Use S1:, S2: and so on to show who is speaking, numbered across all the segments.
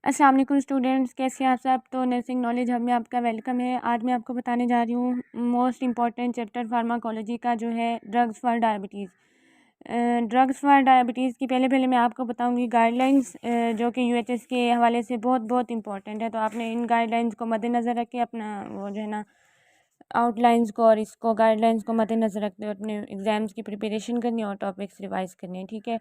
S1: अस्सलाम वालेकुम स्टूडेंट्स, कैसे हैं आप सब। तो नर्सिंग नॉलेज हब में आपका वेलकम है। आज मैं आपको बताने जा रही हूँ मोस्ट इम्पॉर्टेंट चैप्टर फार्माकोलॉजी का, जो है drugs for diabetes. Drugs for diabetes की पहले मैं आपको बताऊँगी गाइडलाइंस, जो कि यूएचएस के हवाले से बहुत बहुत इंपॉर्टेंट है। तो आपने इन गाइडलाइंस को मद्देनज़र रख के अपना वो जो है ना आउटलाइंस को और इसको गाइडलाइंस को मद्देनज़र रखते हुए अपने एग्ज़ाम्स की प्रिपरेशन करनी है और टॉपिक्स रिवाइज़ करने हैं, ठीक है।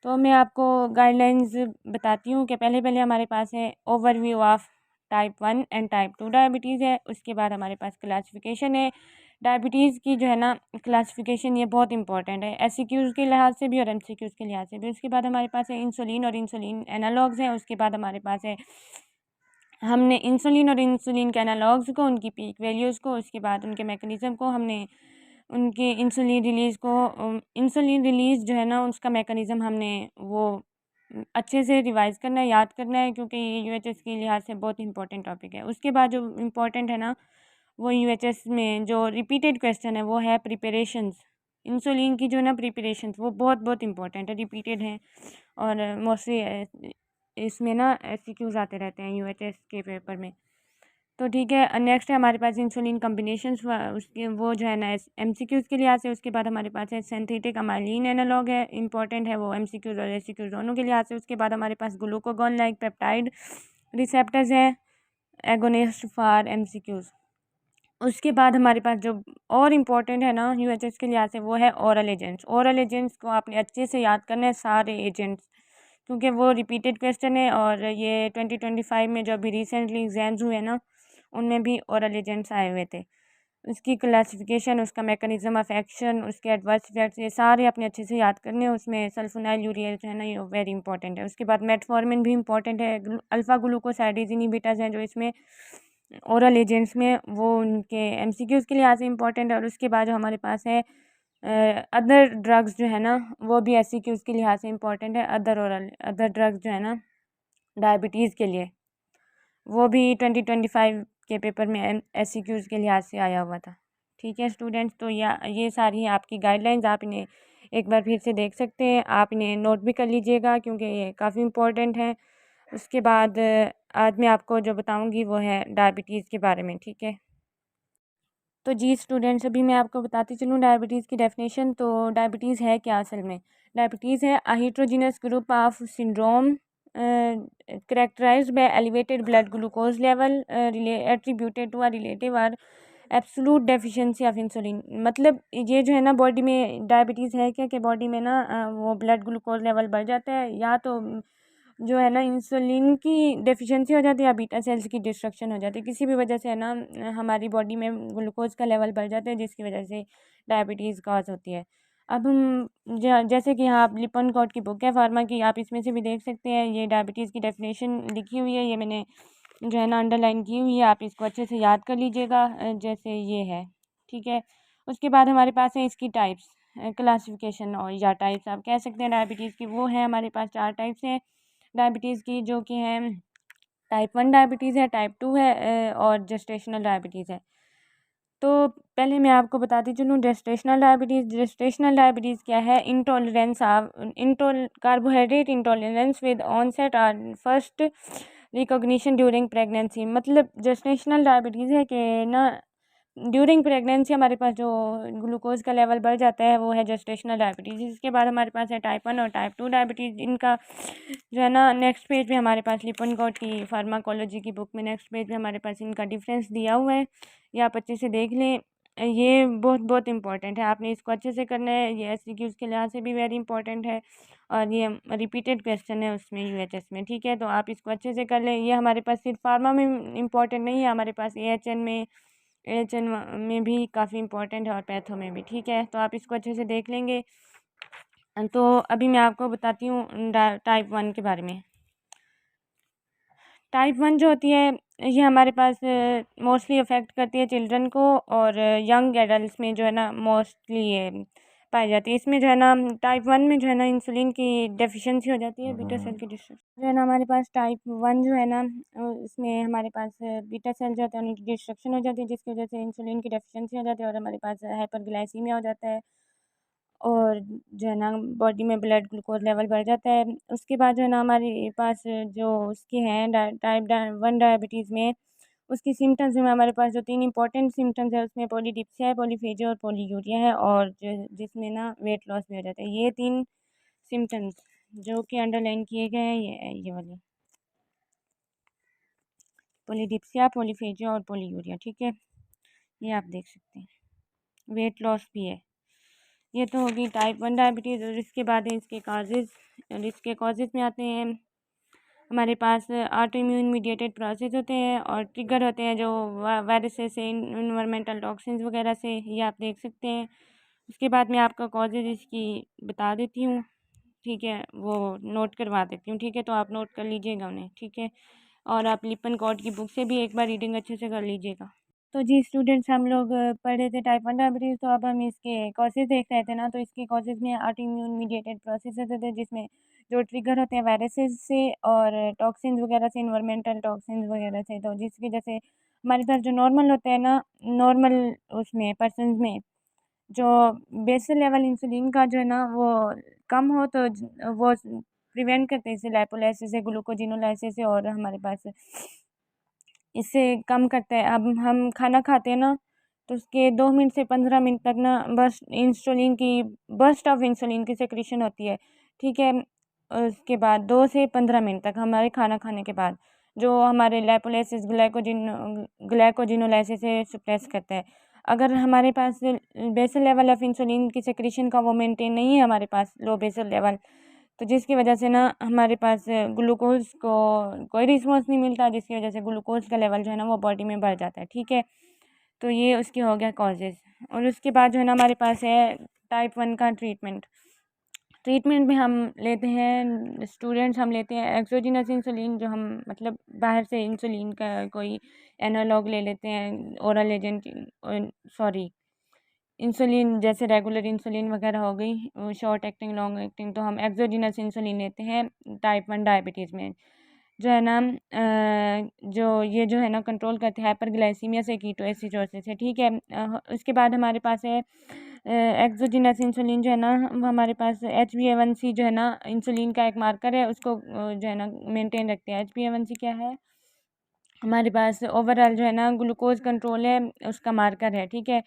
S1: तो मैं आपको गाइडलाइंस बताती हूँ कि पहले हमारे पास है overview of type 1 and type 2 diabetes है। उसके बाद हमारे पास क्लासिफिकेशन है डायबिटीज़ की, जो है ना क्लासिफिकेशन, ये बहुत इंपॉर्टेंट है एससीक्यूज़ के लिहाज से भी और एमसीक्यूज़ के लिहाज से भी। उसके बाद हमारे पास है इंसुलिन और इंसुलिन एनालॉग्स हैं। उसके बाद हमारे पास है हमने इंसुलिन और इंसुलिन के एनालॉग्स को, उनकी पीक वैल्यूज़ को, उसके बाद उनके मैकेनिज़्म को, हमने उनके इंसुलिन रिलीज़ जो है ना उसका मैकेनिज़्म हमने वो अच्छे से रिवाइज़ करना है, याद करना है, क्योंकि ये यूएचएस के लिहाज से बहुत इंपॉर्टेंट टॉपिक है। उसके बाद जो इम्पोर्टेंट है ना, वो यूएचएस में जो रिपीटेड क्वेश्चन है वो है प्रिपरेशंस। इंसुलिन की जो ना प्रिपरेशंस वो बहुत बहुत इंपॉर्टेंट है, रिपीटेड है और मोस्टली इसमें ना एमसीक्यूज़ आते रहते हैं यूएचएस के पेपर में। तो ठीक है, नेक्स्ट है हमारे पास इंसुलिन कम्बिनेशंस, उसके वो जो है ना एमसीक्यूज़ के लिहाज से। उसके बाद हमारे पास है सिंथेटिक अमाइलिन एनालॉग है, इंपॉर्टेंट है वो एमसीक्यूज़ और एससीक्यूज़ दोनों के लिहाज से। उसके बाद हमारे पास ग्लूकागॉन लाइक पेप्टाइड रिसेप्टर्स हैं, एगोनिस्ट फॉर एमसीक्यूज़। उसके बाद हमारे पास जो और इम्पॉर्टेंट है ना यूएचएस के लिहाज से, वो है ओरल एजेंट्स। ओरल एजेंट्स को आपने अच्छे से याद करना है, सारे एजेंट्स, क्योंकि वो रिपीटेड क्वेश्चन है और ये 2025 में जो अभी रिसेंटली एग्जाम्स हुए ना उनमें भी ओरल एजेंट्स आए हुए थे। उसकी क्लासिफिकेशन, उसका मैकेनिज्म ऑफ एक्शन, उसके एडवर्स इफेक्ट्स, ये सारे अपने अच्छे से याद करने हैं। उसमें सल्फोनाइल यूरिया जो है ना, ये वेरी इंपॉर्टेंट है। उसके बाद मेटफॉर्मिन भी इंपॉर्टेंट है। अल्फ़ा ग्लूकोसाइडेज इनहिबिटर्स हैं जो इसमें ओरल एजेंट्स में, वो उनके एमसीक्यूज़ के लिहाज से इंपॉर्टेंट है। और उसके बाद जो हमारे पास है अदर ड्रग्स जो है ना, वो भी एससीक्यूज़ के लिहाज से इंपॉर्टेंट है। अदर ड्रग्स जो है ना डायबिटीज़ के लिए, वो भी 2025 के पेपर में एससीक्यूज़ के लिहाज से आया हुआ था। ठीक है स्टूडेंट्स, तो ये सारी हैं आपकी गाइडलाइंस। आप इन्हें एक बार फिर से देख सकते हैं, आप इन्हें नोट भी कर लीजिएगा क्योंकि ये काफ़ी इंपॉर्टेंट है। उसके बाद आज मैं आपको जो बताऊंगी वो है डायबिटीज़ के बारे में, ठीक है। तो जी स्टूडेंट्स, अभी मैं आपको बताती चलूँ डायबिटीज़ की डेफिनेशन। तो डायबिटीज़ है क्या असल में? डायबिटीज़ है a heterogeneous group of syndrome characterized by elevated blood glucose level attributed to a relative or absolute deficiency of insulin. मतलब ये जो है ना बॉडी में डायबिटीज़ है क्या, कि बॉडी में ना वो ब्लड ग्लूकोज लेवल बढ़ जाता है, या तो जो है ना इंसुलिन की डेफिशिएंसी हो जाती है या बीटा सेल्स की डिस्ट्रक्शन हो जाती है। किसी भी वजह से है ना हमारी बॉडी में ग्लूकोज का लेवल बढ़ जाता है, जिसकी वजह से डायबिटीज़ कॉज होती है। अब हम जैसे कि यहाँ आप लिपनकॉट की बुक है फार्मा की, आप इसमें से भी देख सकते हैं, ये डायबिटीज़ की डेफिनेशन लिखी हुई है, ये मैंने जो है ना अंडरलाइन की हुई है, आप इसको अच्छे से याद कर लीजिएगा। जैसे ये है, ठीक है। उसके बाद हमारे पास है इसकी टाइप्स, क्लासिफिकेशन और या टाइप्स आप कह सकते हैं डायबिटीज़ की। वो है हमारे पास 4 टाइप्स हैं डायबिटीज़ की, जो कि हैं टाइप 1 डायबिटीज़ है, टाइप 2 है और जेस्टेशनल डायबिटीज़ है। तो पहले मैं आपको बताती चलूँ जेस्टेशनल डायबिटीज़। जेस्टेशनल डायबिटीज़ क्या है? Intolerance of carbohydrate intolerance with onset और फर्स्ट रिकॉग्निशन ड्यूरिंग प्रेगनेंसी। मतलब जेस्टेशनल डायबिटीज़ है कि ना ड्यूरिंग प्रेगनेंसी हमारे पास जो ग्लूकोज का लेवल बढ़ जाता है, वो है जेस्टेशनल डायबिटीज़। इसके बाद हमारे पास है टाइप 1 और टाइप 2 डायबिटीज़। इनका जो है ना नेक्स्ट पेज पे हमारे पास लिपनकॉट की फार्माकोलॉजी की बुक में नेक्स्ट पेज पे हमारे पास इनका डिफरेंस दिया हुआ है, ये आप अच्छे से देख लें। ये बहुत बहुत इंपॉर्टेंट है, आपने इसको अच्छे से करना है। ये एससीक्यूज़ के लिहाज से भी वेरी इंपॉर्टेंट है और ये रिपीटेड क्वेश्चन है उसमें यूएचएस में, ठीक है। तो आप इसको अच्छे से कर लें। ये हमारे पास सिर्फ फार्मा में इंपॉर्टेंट नहीं है, हमारे पास एएचएन में भी काफ़ी इंपॉर्टेंट है और पैथो में भी, ठीक है। तो आप इसको अच्छे से देख लेंगे। तो अभी मैं आपको बताती हूँ टाइप 1 के बारे में। टाइप 1 जो होती है, ये हमारे पास मोस्टली अफेक्ट करती है चिल्ड्रन को और यंग एडल्ट में जो है ना मोस्टली ये पाई जाती है। इसमें जो है ना टाइप 1 में जो है ना इंसुलिन की डेफिशिएंसी हो जाती है, बीटा सेल की डिस्ट्रक्शन जो है ना हमारे पास टाइप 1 जो है ना इसमें हमारे पास बीटा सेल जो होते हैं उनकी डिस्ट्रक्शन हो जाती है, जिसकी वजह से इंसुलिन की डेफिशिएंसी हो जाती है और हमारे पास हाइपरग्लाइसीमिया हो जाता है। और जो है ना बॉडी में ब्लड ग्लूकोज लेवल बढ़ जाता है। उसके बाद जो है ना हमारे पास जो उसके हैं टाइप 1 डायबिटीज़ में उसकी सिम्टम्स में हमारे पास जो 3 इम्पोर्टेंट सिम्टम्स है उसमें पॉलीडिप्सिया है, पॉलीफेजिया और पॉलीयूरिया है, और जिसमें ना वेट लॉस भी हो जाता है। ये 3 सिम्टम्स जो कि अंडरलाइन किए गए हैं ये वाले पॉलीडिप्सिया, पॉलीफेजिया और पॉलीयूरिया, ठीक है। ये आप देख सकते हैं, वेट लॉस भी है। ये तो होगी टाइप 1 डायबिटीज़। और इसके बाद है इसके काजेज़, और इसके कॉजेज़ में आते हैं हमारे पास ऑटो इम्यून मीडिएटेड प्रोसेस होते हैं और ट्रिगर होते हैं जो वायरसेस से, इन्वायरमेंटल टॉक्सिन्स वगैरह से, ये आप देख सकते हैं। उसके बाद मैं आपका कॉजेज़ इसकी बता देती हूँ, ठीक है, वो नोट करवा देती हूँ, ठीक है, तो आप नोट कर लीजिएगा उन्हें, ठीक है। और आप लिपन कॉट की बुक से भी एक बार रीडिंग अच्छे से कर लीजिएगा। तो जी स्टूडेंट्स, हम लोग पढ़ रहे थे टाइप 1 डायबिटीज़, तो अब हम इसके कॉजेज़ देख रहे थे ना। तो इसके कॉजेज़ में ऑटो इम्यून मीडिएटेड प्रोसेस होते थे जिसमें जो ट्रिगर होते हैं वायरसेस से और टॉक्सिन्स वगैरह से, इन्वायरमेंटल टॉक्सिन्स वगैरह से। तो जिसकी वजह से हमारे पास जो नॉर्मल होते हैं ना, नॉर्मल उसमें पर्सनस में जो बेसल लेवल इंसुलिन का जो है ना वो कम हो, तो वो प्रिवेंट करते हैं इसे लाइपोलाइसिस से, ग्लूकोजिनोलाइसिस से, और हमारे पास इससे कम करता है। अब हम खाना खाते हैं ना, तो उसके 2 मिनट से 15 मिनट तक ना बस इंसुलिन की बर्स्ट ऑफ इंसुलिन की सेक्रेशन होती है, ठीक है। उसके बाद 2 से 15 मिनट तक हमारे खाना खाने के बाद जो हमारे लाइपोलाइसिस ग्लाइकोजिनोलाइसिस से सप्रेस करता है। अगर हमारे पास बेसल लेवल ऑफ इंसुलिन की सेक्रेशन का वो मेंटेन नहीं है हमारे पास, लो बेसल लेवल, तो जिसकी वजह से ना हमारे पास ग्लूकोज को कोई रिस्पॉन्स नहीं मिलता, जिसकी वजह से ग्लूकोज का लेवल जो है ना वो बॉडी में बढ़ जाता है, ठीक है। तो ये उसके हो गया कॉजेज़। और उसके बाद जो है ना हमारे पास है टाइप 1 का ट्रीटमेंट। ट्रीटमेंट में हम लेते हैं स्टूडेंट्स, हम लेते हैं एक्सोजिनस इंसुलिन, जो हम मतलब बाहर से इंसुलिन का कोई एनालॉग ले लेते हैं, ओरल एजेंट, सॉरी इंसुलिन जैसे रेगुलर इंसुलिन वगैरह हो गई, शॉर्ट एक्टिंग, लॉन्ग एक्टिंग। तो हम एक्सोजिनस इंसुलिन लेते हैं टाइप 1 डायबिटीज़ में, जो है ना जो ये जो है ना कंट्रोल करते हैं हाइपरग्लाइसीमिया से कीटोएसिडोसिस से, ठीक है। उसके बाद हमारे पास है एक्सोजिनस इंसुलिन, जो है ना हमारे पास HbA1c जो है ना इंसुलिन का एक मार्कर है, उसको जो है ना मेंटेन रखते हैं। HbA1c क्या है? हमारे पास ओवरऑल जो है ना ग्लूकोज कंट्रोल है, उसका मार्कर है, ठीक है।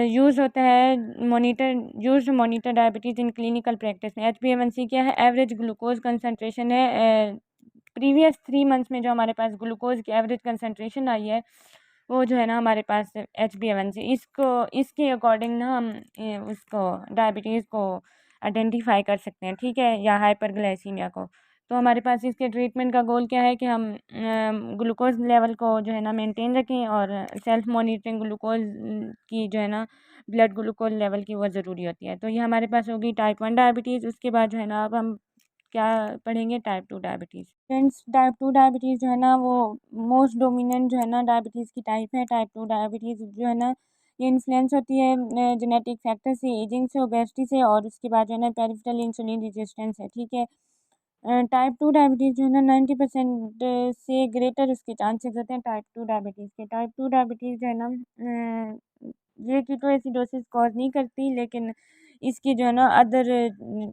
S1: यूज़ होता है monitor diabetes in clinical practice में। HbA1c क्या है? एवरेज ग्लूकोज कंसनट्रेशन है प्रीवियस 3 मंथ्स में जो हमारे पास ग्लूकोज की एवरेज कंसनट्रेशन आई है, वो जो है ना हमारे पास HbA1c, इसके अकॉर्डिंग ना हम उसको डायबिटीज़ को आइडेंटिफाई कर सकते हैं, ठीक है, या हाइपरग्लाइसीमिया को। तो हमारे पास इसके ट्रीटमेंट का गोल क्या है कि हम ग्लूकोज लेवल को जो है ना मेंटेन रखें, और सेल्फ मॉनिटरिंग ग्लूकोज की जो है ना ब्लड ग्लूकोज लेवल की वो ज़रूरी होती है। तो ये हमारे पास होगी टाइप 1 डायबिटीज़। उसके बाद जो है ना अब हम क्या पढ़ेंगे? Type 2 diabetes. Friends, type 2 diabetes जो है ना वो मोस्ट डोमिनेंट जो है ना डायबिटीज़ की टाइप है। टाइप 2 डायबिटीज़ जो है ना ये इन्फ्लुएंस होती है जेनेटिक फैक्टर से, एजिंग से, ओबेसिटी से, और उसके बाद जो है ना पेरिफेरल इंसुलिन रेजिस्टेंस है, ठीक है। टाइप 2 डायबिटीज़ जो है ना 90% से ग्रेटर उसके चांसेस होते हैं टाइप 2 डायबिटीज़ के। टाइप 2 डायबिटीज़ जो है ना ये कीटोएसिडोसिस कॉज नहीं करती, लेकिन इसकी जो है ना अदर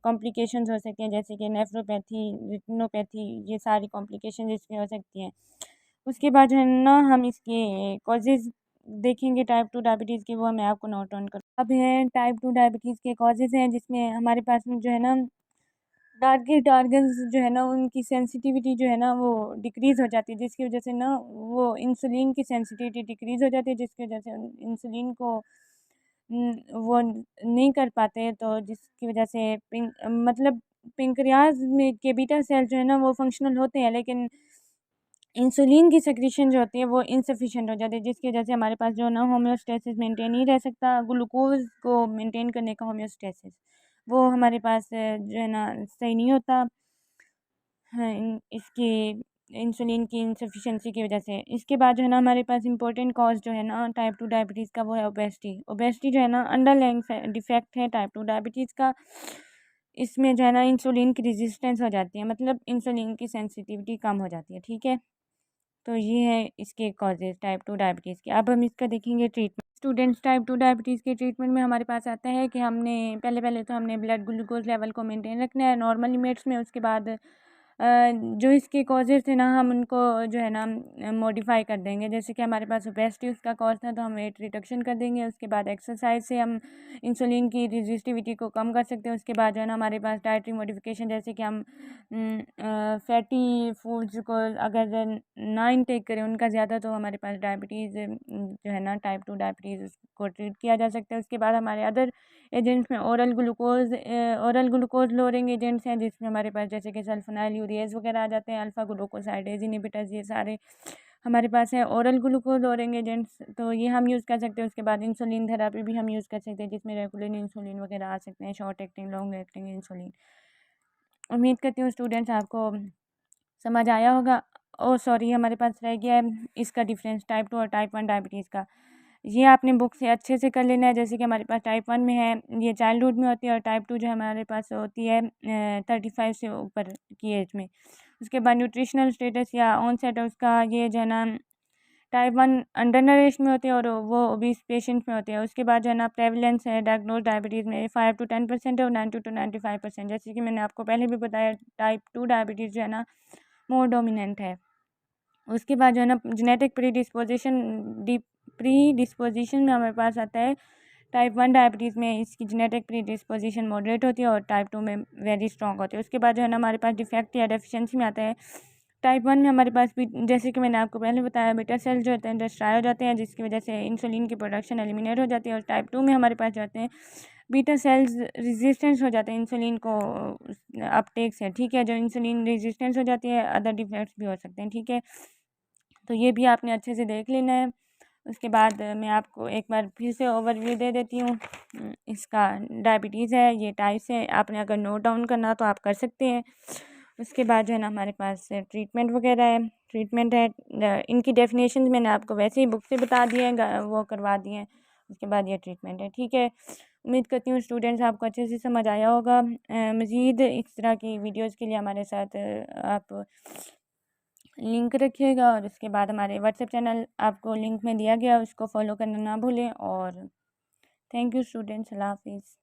S1: कॉम्प्लिकेशंस हो सकती हैं, जैसे कि नेफ्रोपैथी, रेटिनोपैथी, ये सारी कॉम्प्लिकेशन इसमें हो सकती हैं। उसके बाद जो है ना हम इसके कॉजेज़ देखेंगे टाइप 2 डायबिटीज़ के, वो मैं आपको नोट डाउन करूँ। अब है टाइप 2 डायबिटीज़ के कॉजेज़ हैं, जिसमें हमारे पास में जो है ना टारगेट ऑर्गन्स जो है ना उनकी सेंसिटिविटी जो है ना वो डिक्रीज़ हो जाती है, जिसकी वजह से ना वो इंसुलिन की सेंसिटिविटी डिक्रीज़ हो जाती है, जिसकी वजह से इंसुलिन को वो नहीं कर पाते, तो जिसकी वजह से मतलब पेंक्रियाज में के बीटा सेल जो है ना वो फंक्शनल होते हैं, लेकिन इंसुलिन की सेक्रेशन जो होती है वो इनसफिशिएंट हो जाती है, जिसकी वजह से हमारे पास जो है ना होम्योस्टेसिस मेंटेन नहीं रह सकता। ग्लूकोज को मेंटेन करने का होम्योस्टेसिस वो हमारे पास जो है ना सही नहीं होता है, इसकी इंसुलिन की इनसफिशिएंसी की वजह से। इसके बाद जो है ना हमारे पास इंपॉर्टेंट कॉज जो है ना टाइप 2 डायबिटीज़ का, वो है ओबेसिटी। ओबेसिटी जो है ना अंडरलाइंग डिफेक्ट है टाइप 2 डायबिटीज़ का। इसमें जो है ना इंसुलिन की रेजिस्टेंस हो जाती है, मतलब इंसुलिन की सेंसिटिविटी कम हो जाती है, ठीक है। तो ये है इसके कॉजेज़ टाइप 2 डायबिटीज़ के। अब हम इसका देखेंगे ट्रीटमेंट। स्टूडेंट्स टाइप 2 डायबिटीज़ के ट्रीटमेंट में हमारे पास आता है कि हमने पहले तो हमने ब्लड ग्लूकोज लेवल को मेंटेन रखना है नॉर्मल लिमिट्स में। उसके बाद जो इसके कॉजेज़ थे ना हम उनको जो है ना मॉडिफाई कर देंगे। जैसे कि हमारे पास ओबेसिटी उसका कॉज था तो हम वेट रिडक्शन कर देंगे। उसके बाद एक्सरसाइज से हम इंसुलिन की रेजिस्टिविटी को कम कर सकते हैं। उसके बाद जो है ना हमारे पास डाइटरी मॉडिफिकेशन, जैसे कि हम फैटी फूड्स को अगर ना इनटेक करें उनका ज़्यादा, तो हमारे पास डायबिटीज़ जो है ना टाइप 2 डायबिटीज़ को ट्रीट किया जा सकता है। उसके बाद हमारे अदर एजेंट्स में ओरल ग्लूकोज लोअरिंग एजेंट्स हैं, जिसमें हमारे पास जैसे कि सल्फोनाइल यूरिएज वगैरह आ जाते हैं, अल्फा ग्लूकोसाइडेज इनहिबिटर्स, ये सारे हमारे पास है ओरल ग्लूकोज लोअरिंग एजेंट्स, तो ये हम यूज़ कर सकते हैं। उसके बाद इंसुलिन थेरेपी भी हम यूज़ कर सकते हैं, जिसमें रेगुलर इंसुलिन वगैरह आ सकते हैं, short acting long acting insulin. उम्मीद करती हूँ स्टूडेंट्स आपको समझ आया होगा। ओ सॉरी, हमारे पास रह गया है इसका डिफरेंस टाइप 2 और टाइप 1 डायबिटीज़ का। ये आपने बुक से अच्छे से कर लेना है। जैसे कि हमारे पास टाइप 1 में है ये चाइल्डहुड में होती है, और टाइप 2 जो हमारे पास होती है 35 से ऊपर की एज में। उसके बाद न्यूट्रिशनल स्टेटस या ऑनसेट है उसका, ये जो है ना टाइप 1 अंडर नरिश्ड में होते हैं और वो ओबीस पेशेंट में होते हैं। उसके बाद जो है ना प्रेवलेंस है डायग्नोज डायबिटीज़ में 5 to 10% है और 90 to 95%। जैसे कि मैंने आपको पहले भी बताया टाइप 2 डायबिटीज़ जो है ना मोर डोमिनेंट है। उसके बाद जो है ना जेनेटिक प्री डिस्पोजिशन में हमारे पास आता है टाइप 1 डायबिटीज़ में इसकी जेनेटिक प्री डिस्पोजिशन मॉडरेट होती है और टाइप 2 में वेरी स्ट्रॉन्ग होती है। उसके बाद जो है ना हमारे पास डिफेक्ट या डेफिशिएंसी में आता है टाइप 1 में हमारे पास भी, जैसे कि मैंने आपको पहले बताया, बीटा सेल जो होते हैं डिस्ट्रॉय हो जाते हैं, जिसकी वजह से इंसुलिन की प्रोडक्शन एलिमिनेट हो जाती है। और टाइप 2 में हमारे पास जाते हैं बीटा सेल्स रेजिस्टेंस हो जाते हैं इंसुलिन को अपटेक से, ठीक है। जो इंसुलिन रेजिस्टेंस हो जाती है, अदर डिफेक्ट्स भी हो सकते हैं, ठीक है। तो ये भी आपने अच्छे से देख लेना है। उसके बाद मैं आपको एक बार फिर से ओवरव्यू दे देती हूँ। इसका डायबिटीज़ है, ये टाइप्स है, आपने अगर नोट डाउन करना तो आप कर सकते हैं। उसके बाद जो है ना हमारे पास ट्रीटमेंट वगैरह है, ट्रीटमेंट है, इनकी डेफिनेशन मैंने आपको वैसे ही बुक से बता दिए हैं, वो करवा दिए हैं। उसके बाद ये ट्रीटमेंट है, ठीक है। उम्मीद करती हूँ स्टूडेंट्स आपको अच्छे से समझ आया होगा। मज़ीद इस तरह की वीडियोज़ के लिए हमारे साथ आप लिंक रखिएगा, और उसके बाद हमारे व्हाट्सएप चैनल आपको लिंक में दिया गया, उसको फॉलो करना ना भूलें। और थैंक यू स्टूडेंट्स, अल्लाह हाफिज़।